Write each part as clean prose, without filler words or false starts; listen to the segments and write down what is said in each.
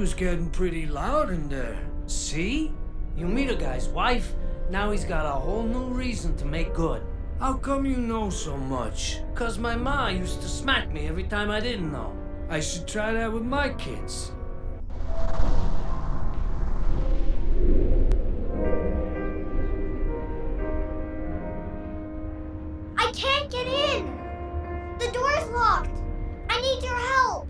was getting pretty loud in there. See? You meet a guy's wife, now he's got a whole new reason to make good. How come you know so much? 'Cause my ma used to smack me every time I didn't know. I should try that with my kids. I can't get in! The door's locked! I need your help!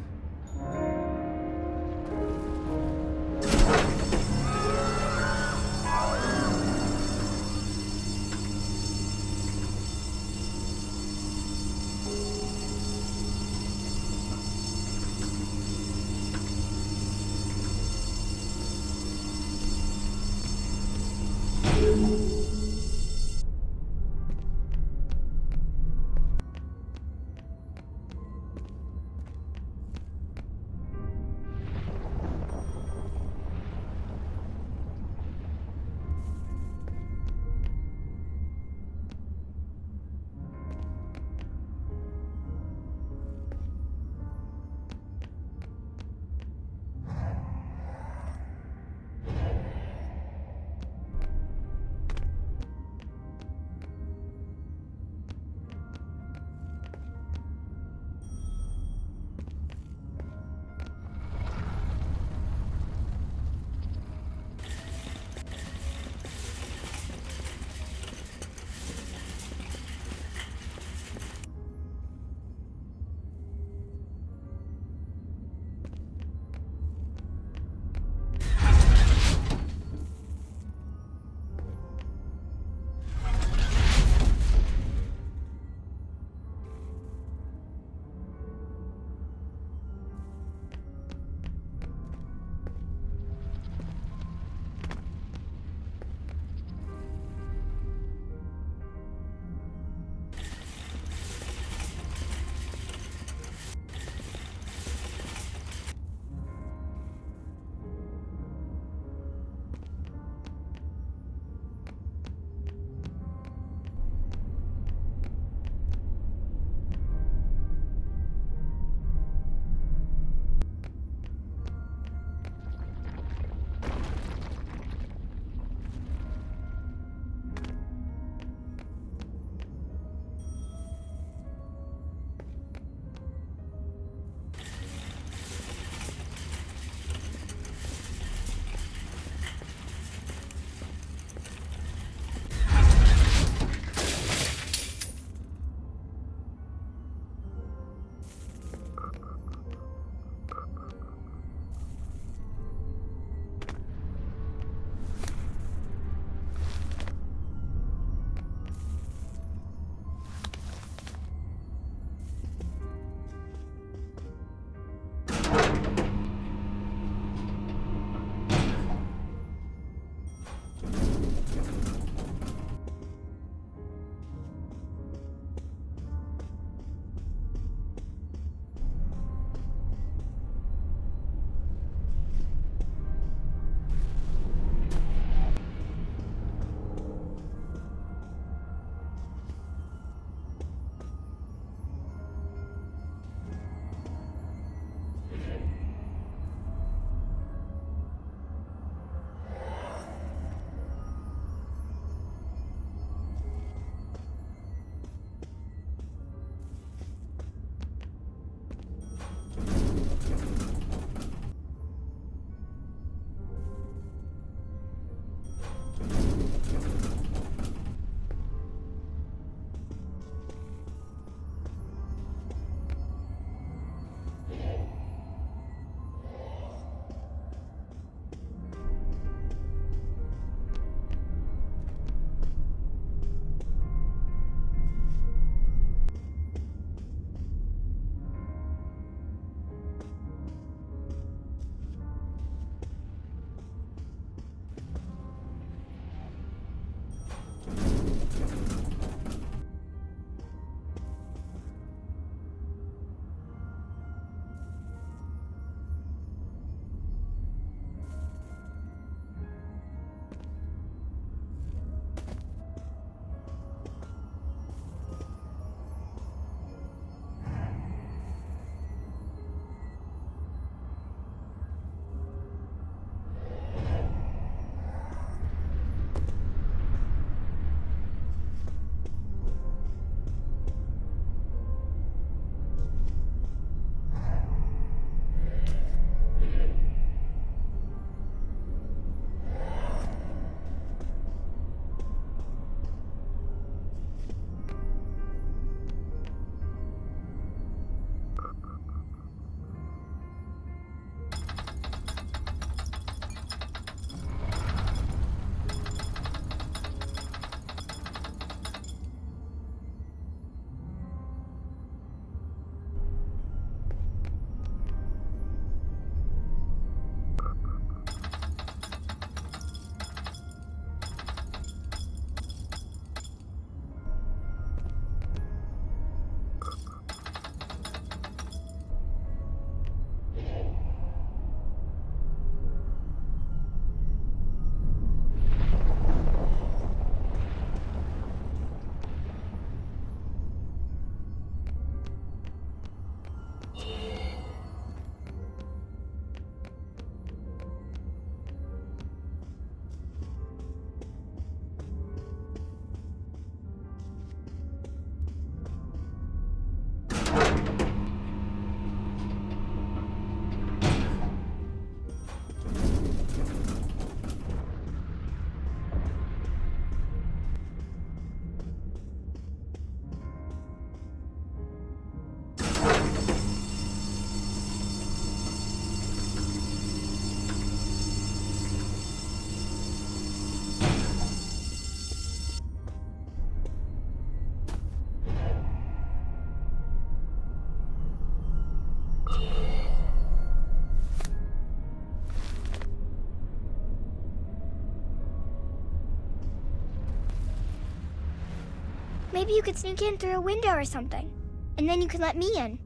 Maybe you could sneak in through a window or something. And then you could let me in.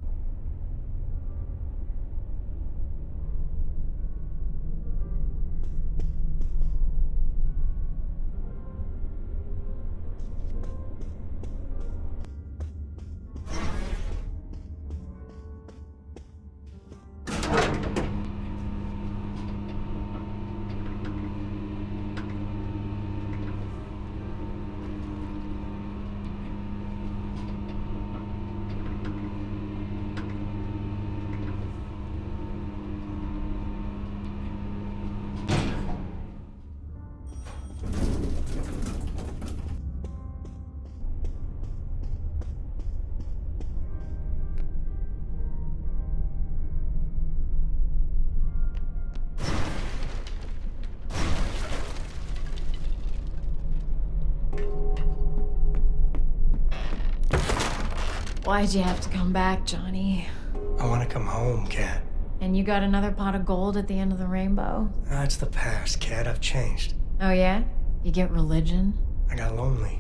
Why'd you have to come back, Johnny? I want to come home, Kat. And you got another pot of gold at the end of the rainbow? That's the past, Kat. I've changed. Oh yeah? You get religion? I got lonely.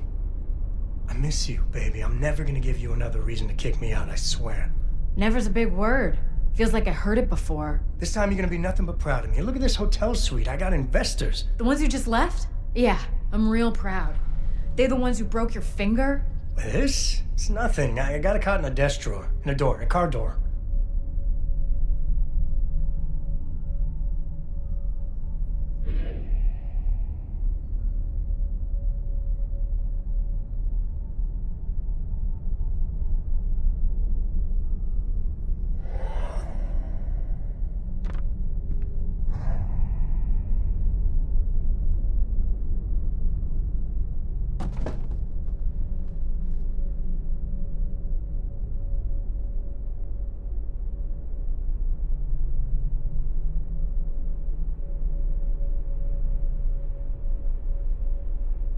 I miss you, baby. I'm never gonna give you another reason to kick me out, I swear. Never's a big word. Feels like I heard it before. This time you're gonna be nothing but proud of me. Look at this hotel suite. I got investors. The ones who just left? Yeah, I'm real proud. They the ones who broke your finger? This? It's nothing. I got it caught in a desk drawer. In a door. A car door.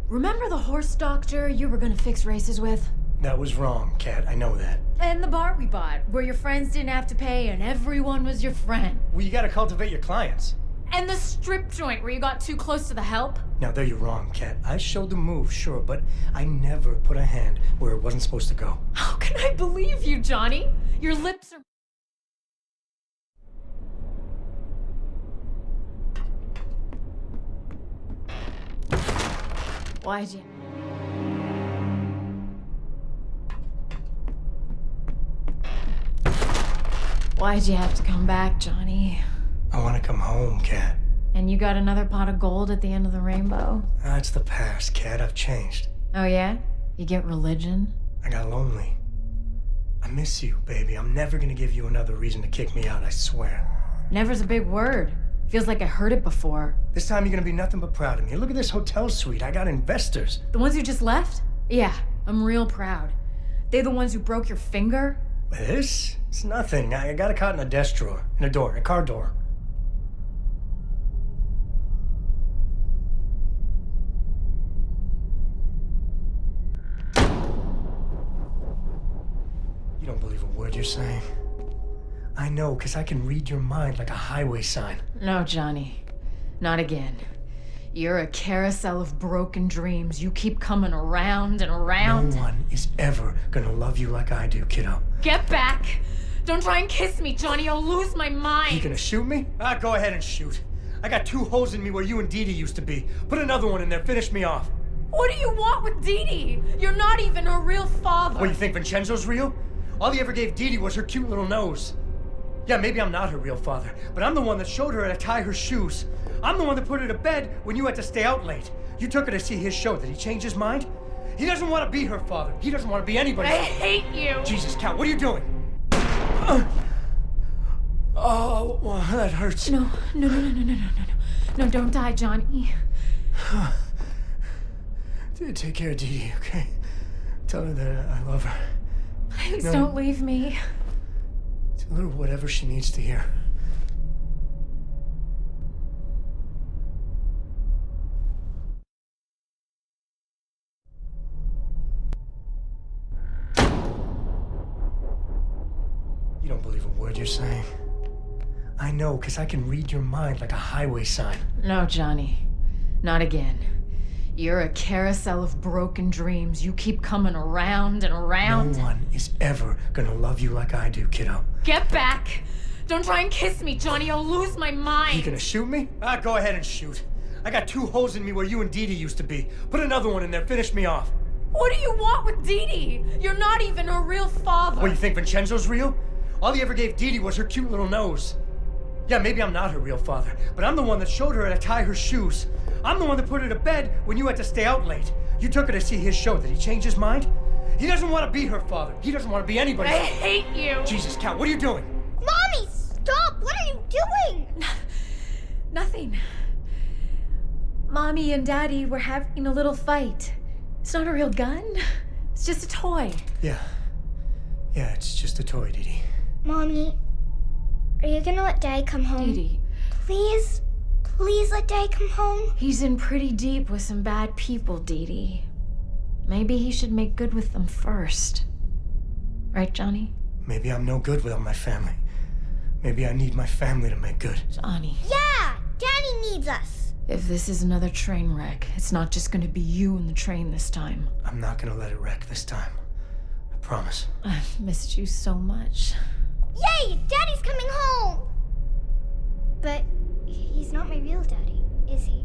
Remember the horse doctor you were gonna fix races with? That was wrong, Kat. I know that. And the bar we bought, where your friends didn't have to pay and everyone was your friend. Well, you gotta cultivate your clients. And the strip joint where you got too close to the help? Now, there you're wrong, Kat. I showed the move, sure, but I never put a hand where it wasn't supposed to go. How can I believe you, Johnny? Your lips are... Why'd you... Why'd you have to come back, Johnny? I want to come home, Kat. And you got another pot of gold at the end of the rainbow? That's the past, Kat. I've changed. Oh yeah? You get religion? I got lonely. I miss you, baby. I'm never gonna give you another reason to kick me out, I swear. Never's a big word. Feels like I heard it before. This time you're gonna be nothing but proud of me. Look at this hotel suite. I got investors. The ones who just left? Yeah, I'm real proud. They the ones who broke your finger? This? It's nothing. I got it caught in a desk drawer. In a door. A car door. You don't believe a word you're saying. I know, because I can read your mind like a highway sign. No, Johnny. Not again. You're a carousel of broken dreams. You keep coming around and around. No one is ever gonna love you like I do, kiddo. Get back! Don't try and kiss me, Johnny. I'll lose my mind. You gonna shoot me? Go ahead and shoot. I got 2 holes in me where you and Dee Dee used to be. Put another one in there. Finish me off. What do you want with Dee Dee? You're not even her real father. What, you think Vincenzo's real? All he ever gave Dee Dee was her cute little nose. Yeah, maybe I'm not her real father, but I'm the one that showed her how to tie her shoes. I'm the one that put her to bed when you had to stay out late. You took her to see his show. Did he change his mind? He doesn't want to be her father. He doesn't want to be anybody's I father. hate you. Jesus, Cal, what are you doing? Oh, well, that hurts. No, don't die, Johnny. Take care of Dee Dee, okay? Tell her that I love her. Please No. don't leave me. Tell her whatever she needs to hear. You don't believe a word you're saying. I know, because I can read your mind like a highway sign. No, Johnny. Not again. You're a carousel of broken dreams. You keep coming around and around. No one is ever gonna love you like I do, kiddo. Get back! Don't try and kiss me, Johnny. I'll lose my mind. You gonna shoot me? Go ahead and shoot. I got 2 holes in me where you and Dee Dee used to be. Put another one in there. Finish me off. What do you want with Dee Dee? You're not even her real father. What, you think Vincenzo's real? All he ever gave Dee Dee was her cute little nose. Yeah, maybe I'm not her real father, but I'm the one that showed her how to tie her shoes. I'm the one that put her to bed when you had to stay out late. You took her to see his show. Did he change his mind? He doesn't want to be her father. He doesn't want to be anybody's. I hate you. Jesus, Cal, what are you doing? Mommy, stop! What are you doing? Nothing. Mommy and Daddy were having a little fight. It's not a real gun. It's just a toy. Yeah, it's just a toy, Dee Dee. Mommy, are you gonna let Daddy come home? Dee Dee, Please, please let Daddy come home. he's in pretty deep with some bad people, Dee Dee. Maybe he should make good with them first. Right, Johnny? Maybe I'm no good without my family. Maybe I need my family to make good. Johnny, Yeah, Daddy needs us. if this is another train wreck, it's not just gonna be you and the train this time. I'm not gonna let it wreck this time. I promise. I've missed you so much. Yay, Daddy's coming home. But he's not my real daddy, is he?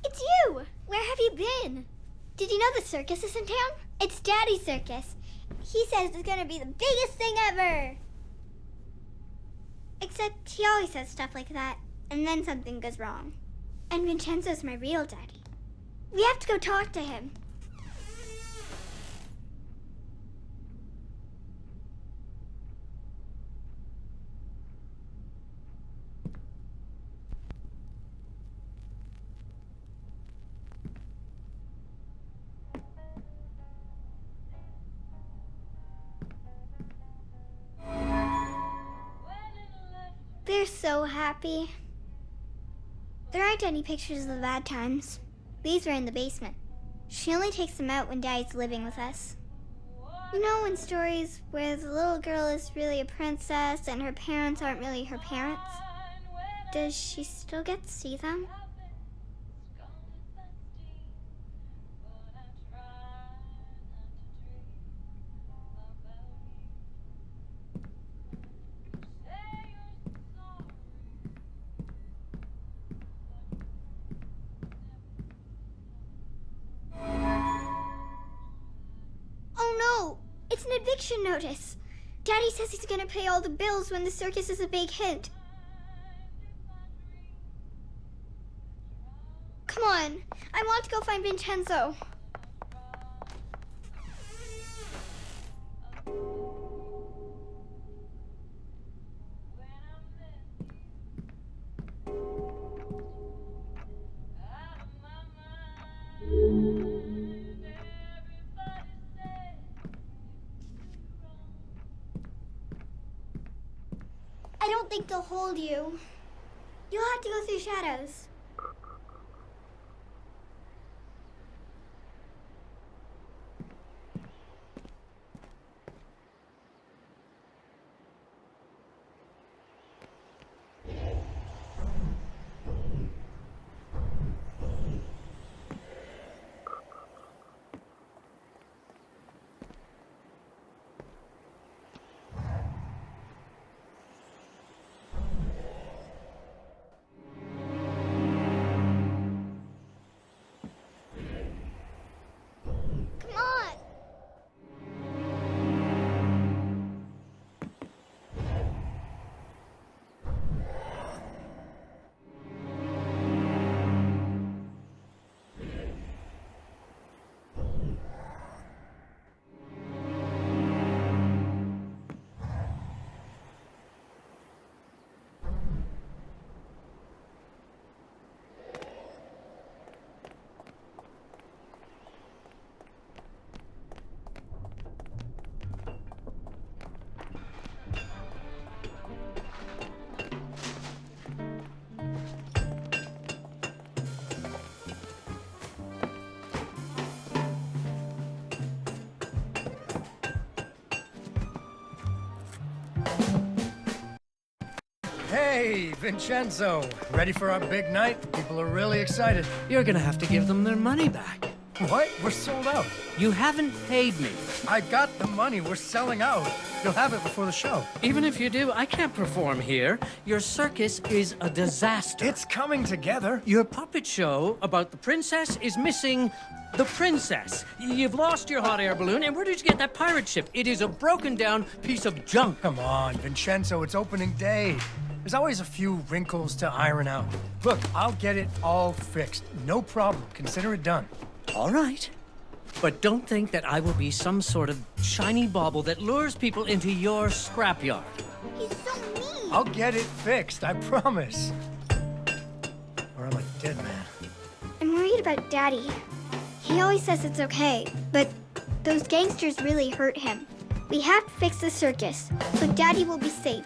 It's you! Where have you been? Did you know the circus is in town? It's Daddy's circus. He says it's gonna be the biggest thing ever. Except he always says stuff like that, and then something goes wrong. And Vincenzo's my real daddy. We have to go talk to him. They're so happy. There aren't any pictures of the bad times. These were in the basement. She only takes them out when Daddy's living with us. You know, in stories where the little girl is really a princess and her parents aren't really her parents? Does she still get to see them? Oh no! It's an eviction notice! Daddy says he's gonna pay all the bills when the circus is a big hit. Come on, I want to go find Vincenzo. I don't think they'll hold you. You'll have to go through shadows. Hey, Vincenzo. Ready for our big night? People are really excited. You're gonna have to give them their money back. What? We're sold out. You haven't paid me. I got the money. We're selling out. You'll have it before the show. Even if you do, I can't perform here. Your circus is a disaster. It's coming together. Your puppet show about the princess is missing the princess. You've lost your hot air balloon, and where did you get that pirate ship? It is a broken down piece of junk. Come on, Vincenzo. It's opening day. There's always a few wrinkles to iron out. Look, I'll get it all fixed. No problem. Consider it done. All right. But don't think that I will be some sort of shiny bauble that lures people into your scrapyard. He's so mean. I'll get it fixed, I promise. Or I'm a dead man. I'm worried about Daddy. He always says it's okay, but those gangsters really hurt him. We have to fix the circus, so Daddy will be safe.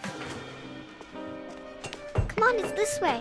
Come on, it's this way.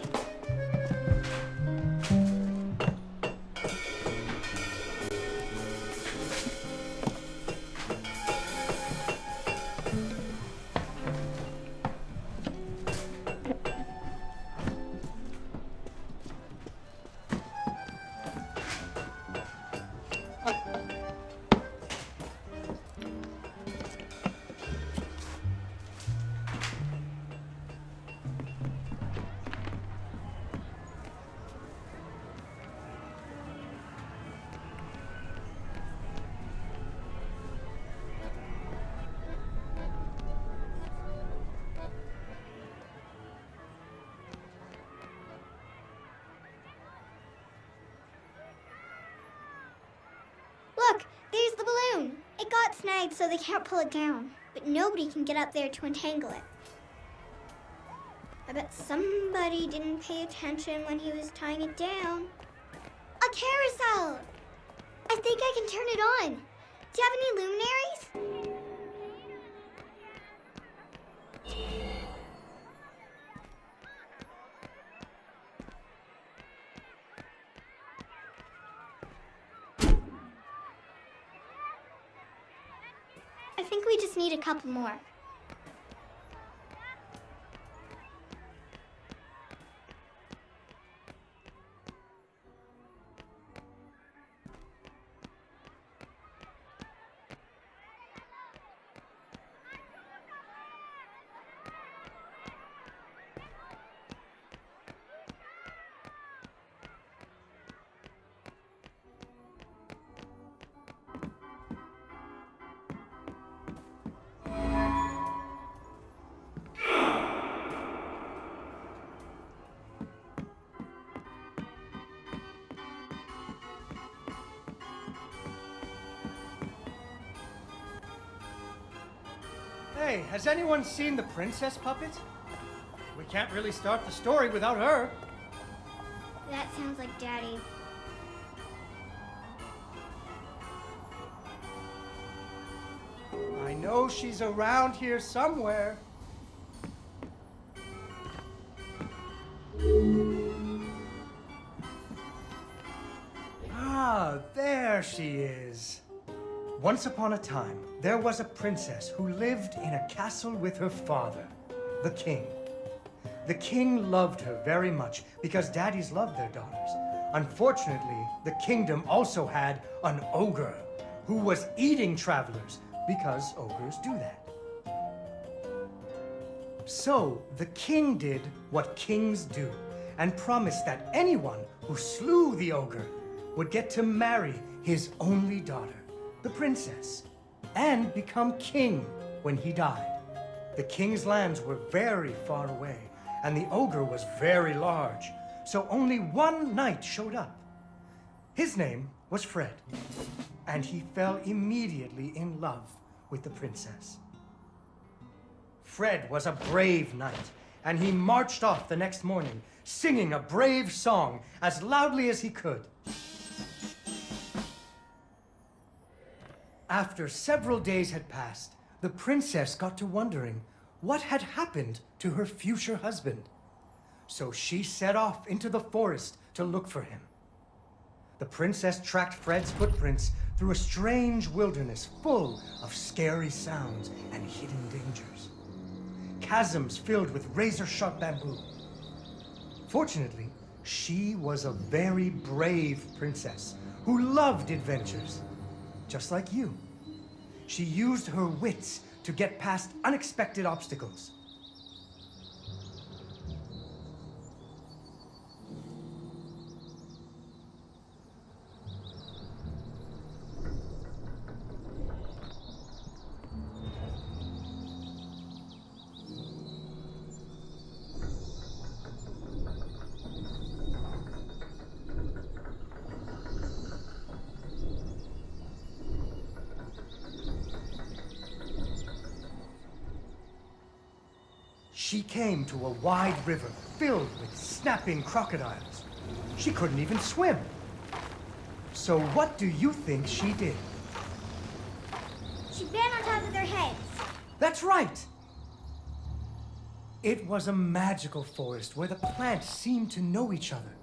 Look, there's the balloon. It got snagged so they can't pull it down, but nobody can get up there to untangle it. I bet somebody didn't pay attention when he was tying it down. A carousel! I think I can turn it on. Do you have any luminaries? I think we just need a couple more. Hey, has anyone seen the princess puppet? We can't really start the story without her. That sounds like Daddy. I know she's around here somewhere. Ah, there she is. Once upon a time, there was a princess who lived in a castle with her father, the king. The king loved her very much because daddies loved their daughters. Unfortunately, the kingdom also had an ogre who was eating travelers because ogres do that. So the king did what kings do and promised that anyone who slew the ogre would get to marry his only daughter, the princess, and become king when he died. The king's lands were very far away, and the ogre was very large, so only one knight showed up. His name was Fred, and he fell immediately in love with the princess. Fred was a brave knight, and he marched off the next morning, singing a brave song as loudly as he could. After several days had passed, the princess got to wondering what had happened to her future husband. So she set off into the forest to look for him. The princess tracked Fred's footprints through a strange wilderness full of scary sounds and hidden dangers. chasms filled with razor-sharp bamboo. Fortunately, she was a very brave princess who loved adventures, just like you. She used her wits to get past unexpected obstacles. She came to a wide river filled with snapping crocodiles. She couldn't even swim. So what do you think she did? She ran on top of their heads. That's right! It was a magical forest where the plants seemed to know each other.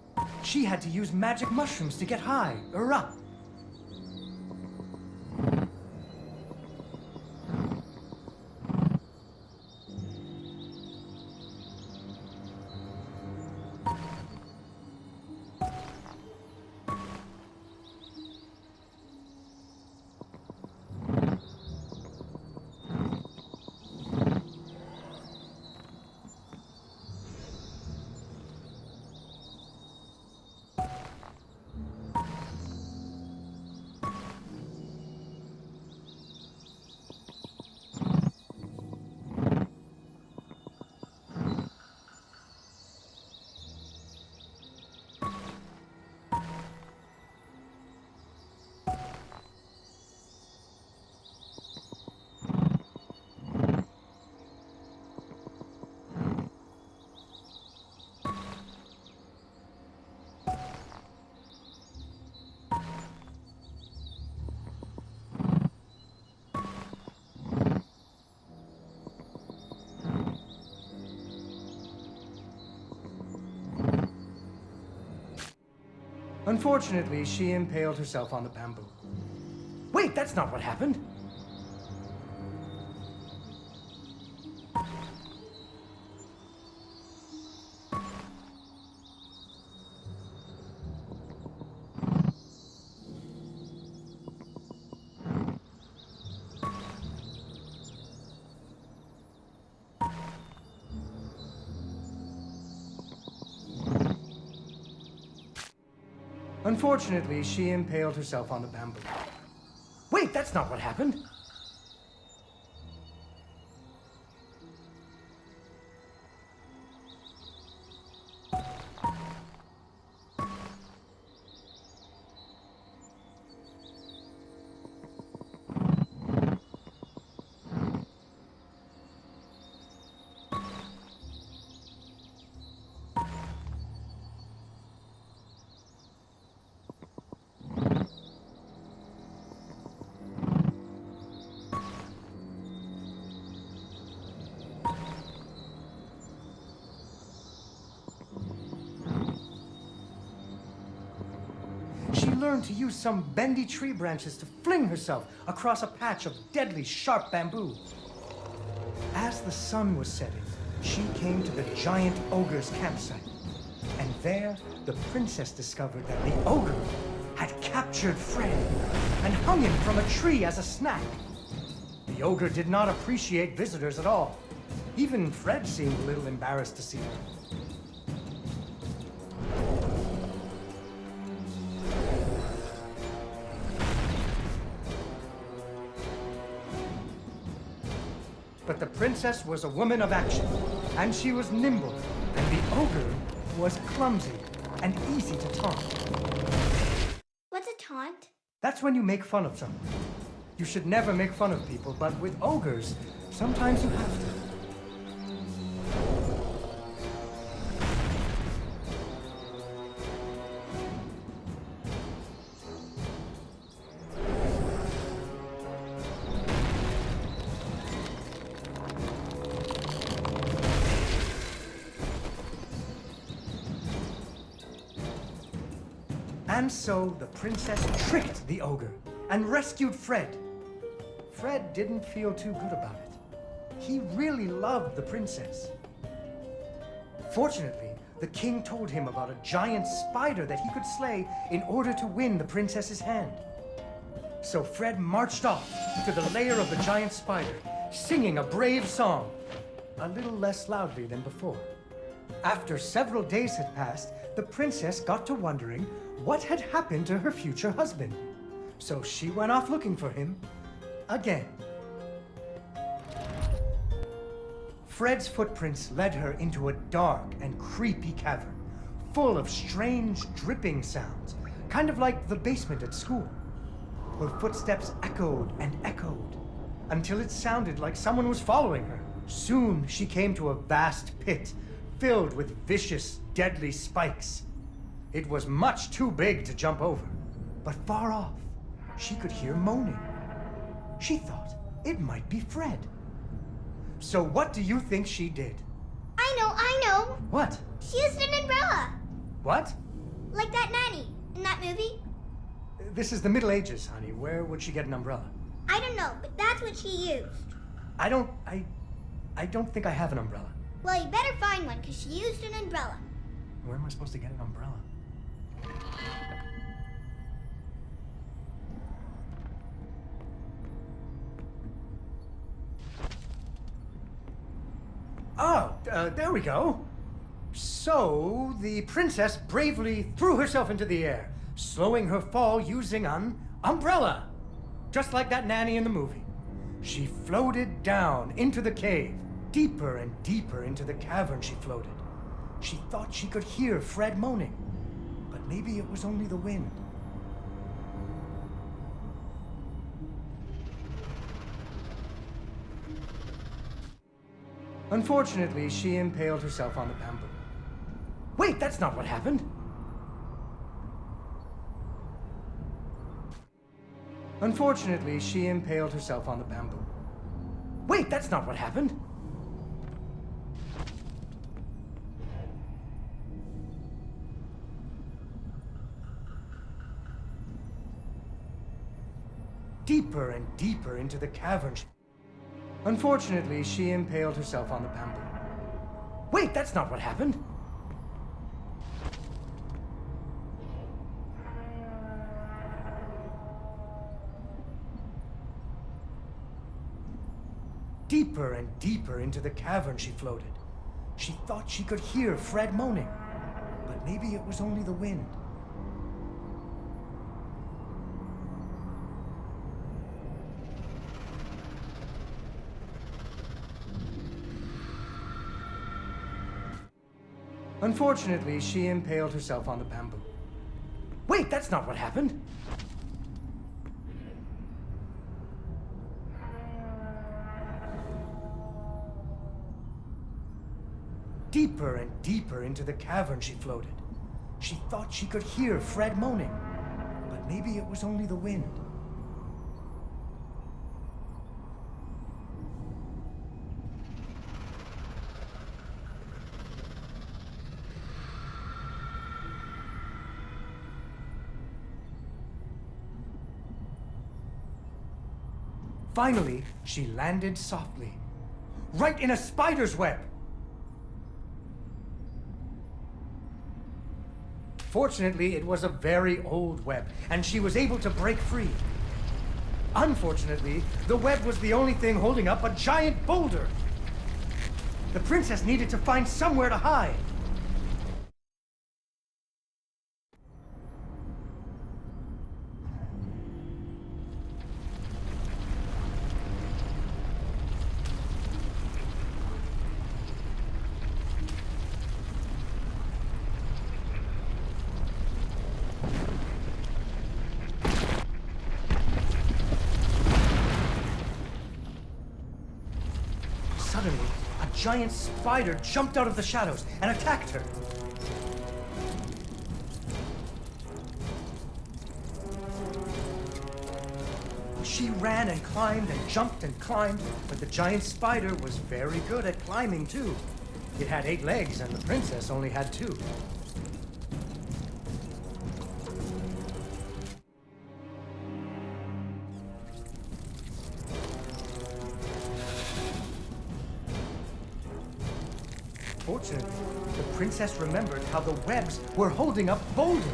She had to use magic mushrooms to get high or up. Unfortunately, she impaled herself on the bamboo. Wait, that's not what happened. Unfortunately, she impaled herself on the bamboo. Wait, that's not what happened. She learned to use some bendy tree branches to fling herself across a patch of deadly sharp bamboo. As the sun was setting, she came to the giant ogre's campsite. And there, the princess discovered that the ogre had captured Fred and hung him from a tree as a snack. The ogre did not appreciate visitors at all. Even Fred seemed a little embarrassed to see her. But the princess was a woman of action, and she was nimble, and the ogre was clumsy and easy to taunt. What's a taunt? That's when you make fun of someone. You should never make fun of people, but with ogres, sometimes you have to. And so the princess tricked the ogre and rescued Fred. Fred didn't feel too good about it. he really loved the princess. Fortunately, the king told him about a giant spider that he could slay in order to win the princess's hand. So Fred marched off to the lair of the giant spider, singing a brave song, a little less loudly than before. After several days had passed, the princess got to wondering what had happened to her future husband. So she went off looking for him again. Fred's footprints led her into a dark and creepy cavern, full of strange dripping sounds, kind of like the basement at school. Her footsteps echoed and echoed, until it sounded like someone was following her. Soon she came to a vast pit, filled with vicious, deadly spikes. It was much too big to jump over, but far off, she could hear moaning. She thought it might be Fred. So what do you think she did? I know. What? She used an umbrella. What? Like that nanny in that movie. This is the Middle Ages, honey. Where would she get an umbrella? I don't know, but that's what she used. I don't think I have an umbrella. Well, you better find one, because she used an umbrella. Where am I supposed to get an umbrella? Oh, there we go. So, the princess bravely threw herself into the air, slowing her fall using an umbrella. Just like that nanny in the movie. She floated down into the cave. Deeper and deeper into the cavern she floated. She thought she could hear Fred moaning, but maybe it was only the wind. Unfortunately, she impaled herself on the bamboo. Wait, that's not what happened. Unfortunately, she impaled herself on the bamboo. Wait, that's not what happened. Deeper and deeper into the cavern. Unfortunately, she impaled herself on the bamboo. Wait, that's not what happened. Deeper and deeper into the cavern she floated. She thought she could hear Fred moaning, but maybe it was only the wind. Unfortunately, she impaled herself on the bamboo. Wait, that's not what happened. Deeper and deeper into the cavern she floated. She thought she could hear Fred moaning, but maybe it was only the wind. Finally, she landed softly, right in a spider's web. Fortunately, it was a very old web, and she was able to break free. Unfortunately, the web was the only thing holding up a giant boulder. The princess needed to find somewhere to hide. Suddenly, a giant spider jumped out of the shadows and attacked her. She ran and climbed and jumped and climbed, but the giant spider was very good at climbing too. It had 8 legs and the princess only had 2. Fortunately, the princess remembered how the webs were holding up boulders.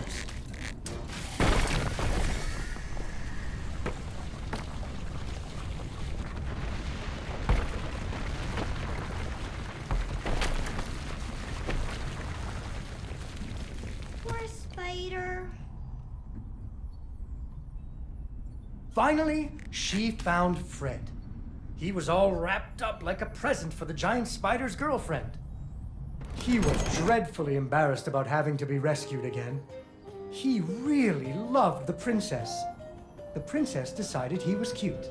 Poor spider. Finally, she found Fred. He was all wrapped up like a present for the giant spider's girlfriend. He was dreadfully embarrassed about having to be rescued again. He really loved the princess. The princess decided he was cute.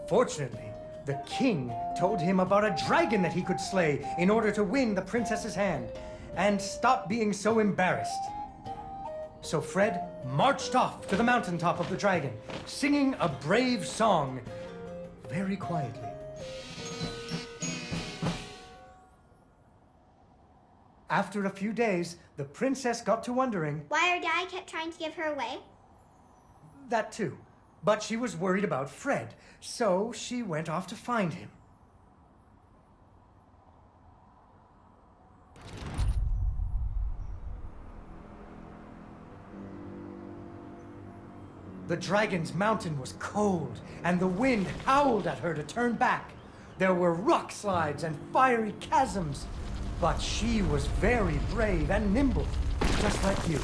Fortunately, the king told him about a dragon that he could slay in order to win the princess's hand and stop being so embarrassed. So Fred marched off to the mountaintop of the dragon, singing a brave song very quietly. After a few days, the princess got to wondering... Why her dad kept trying to give her away? That too. But she was worried about Fred, so she went off to find him. The dragon's mountain was cold, and the wind howled at her to turn back. There were rock slides and fiery chasms. But she was very brave and nimble, just like you.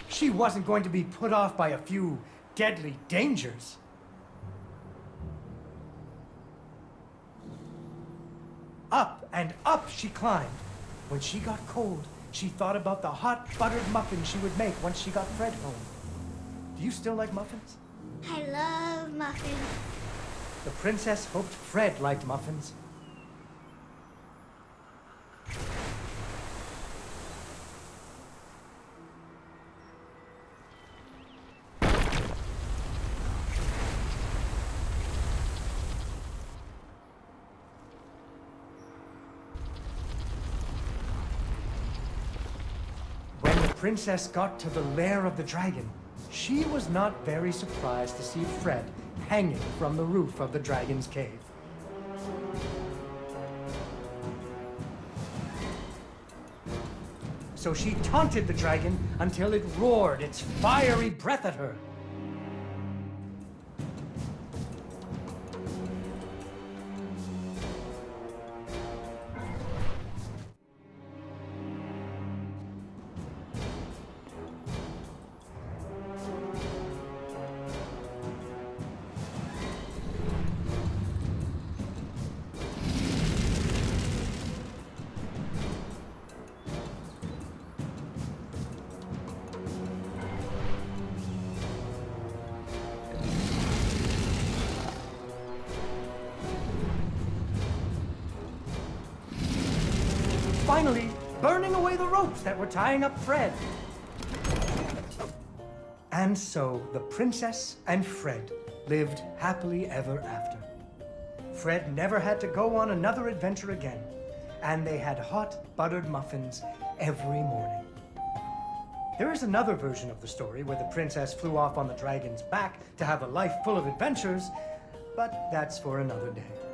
She wasn't going to be put off by a few deadly dangers. Up and up she climbed. When she got cold, she thought about the hot buttered muffins she would make once she got Fred home. Do you still like muffins? I love muffins. The princess hoped Fred liked muffins. When the princess got to the lair of the dragon, she was not very surprised to see Fred hanging from the roof of the dragon's cave. So she taunted the dragon until it roared its fiery breath at her. Finally, burning away the ropes that were tying up Fred. And so the princess and Fred lived happily ever after. Fred never had to go on another adventure again, and they had hot buttered muffins every morning. There is another version of the story where the princess flew off on the dragon's back to have a life full of adventures, but that's for another day.